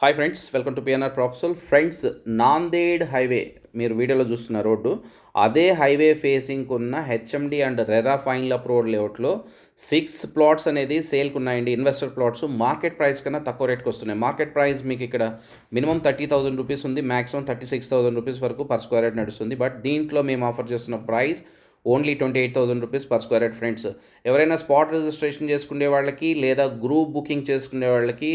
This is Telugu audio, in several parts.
Hi friends, welcome to PNR properties. Friends, Nanded highway మీరు వీడియోలో చూస్తున్న రోడ్డు, అదే హైవే ఫేసింగ్ ఉన్న HMD and RERA fine approved లేఅవుట్లో 6 ప్లాట్స్ అనేది సేల్కి ఉన్నాయండి. ఇన్వెస్టర్ ప్లాట్స్ మార్కెట్ ప్రైస్ కన్నా తక్కువ రేట్కి వస్తున్నాయి. మార్కెట్ ప్రైస్ మీకు ఇక్కడ మినిమం 30,000 రూపీస్ ఉంది, మ్యాక్సిమం 36,000 రూపీస్ వరకు పర్ స్క్వేర్ యార్డ్ నడుస్తుంది. బట్ దీంట్లో మేము ఆఫర్ చేస్తున్న price only 28,000 rupees per square yard. Friends, ఎవరైనా స్పాట్ రిజిస్ట్రేషన్ చేసుకునే వాళ్ళకి లేదా గ్రూప్ బుకింగ్ చేసుకునే వాళ్ళకి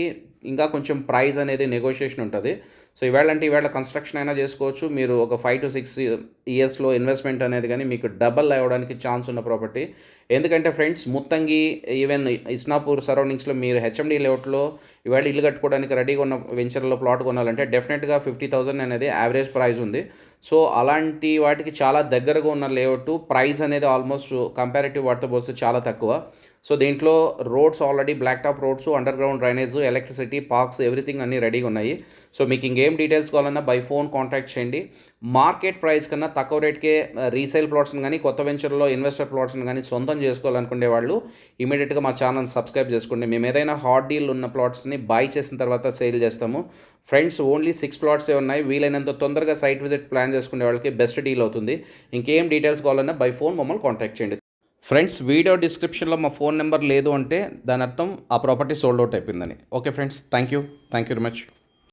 ఇంకా కొంచెం ప్రైస్ అనేది నెగోషియేషన్ ఉంటుంది. సో ఇవాళ కన్స్ట్రక్షన్ అయినా చేసుకోవచ్చు. మీరు ఒక 5 to 6 ఇయర్స్లో ఇన్వెస్ట్మెంట్ అనేది కానీ మీకు డబల్ అవ్వడానికి ఛాన్స్ ఉన్న ప్రాపర్టీ. ఎందుకంటే ఫ్రెండ్స్, ముత్తంగి ఈవెన్ ఇస్నాపూర్ సరౌండింగ్స్లో మీరు హెచ్ఎండి లేఅవుట్లో ఇవాళ ఇల్లు కట్టుకోవడానికి రెడీగా ఉన్న వెంచర్లో ప్లాట్ కొనాలంటే డెఫినెట్గా 50,000 అనేది యావరేజ్ ప్రైస్ ఉంది. సో అలాంటి వాటికి చాలా దగ్గరగా ఉన్న లేఅవుట్ ప్రైస్ అనేది ఆల్మోస్ట్ కంపారిటివ్ వాటితో పోస్తే చాలా తక్కువ. సో దీంట్లో roads already black top roads, underground drainage, electricity, parks, everything అన్నీ రెడీగా ఉన్నాయి. సో మీకు ఇంకేం డీటెయిల్స్ కావాలన్నా బై ఫోన్ కాంటాక్ట్ చేయండి. మార్కెట్ ప్రైస్ కన్నా తక్కువ రేట్కే రీసేల్ ప్లాట్స్ని కానీ కొత్త వెంచర్లో ఇన్వెస్టర్ ప్లాట్స్ని కానీ సొంతం చేసుకోవాలనుకునే వాళ్ళు ఇమీడియట్గా మా ఛానల్ సబ్స్క్రైబ్ చేసుకోండి. మేము ఏదైనా హాట్ డీల్ ఉన్న ప్లాట్స్ని బై చేసిన తర్వాత సేల్ చేస్తాము. ఫ్రెండ్స్, ఓన్లీ 6 ప్లాట్సే ఉన్నాయి. వీలైనంత తొందరగా సైట్ విజిట్ ప్లాన్ చేసుకునే వాళ్ళకి బెస్ట్ డీల్ అవుతుంది. ఇంకేం డీటెయిల్స్ కావాలన్నా బై ఫోన్ మమ్మల్ని కాంటాక్ట్ చేయండి. ఫ్రెండ్స్, వీడియో డిస్క్రిప్షన్లో మా ఫోన్ నెంబర్ లేదు అంటే దాని అర్థం ఆ ప్రాపర్టీ సోల్డ్ అవుట్ అయిపోయిందని. Okay friends, thank you very much.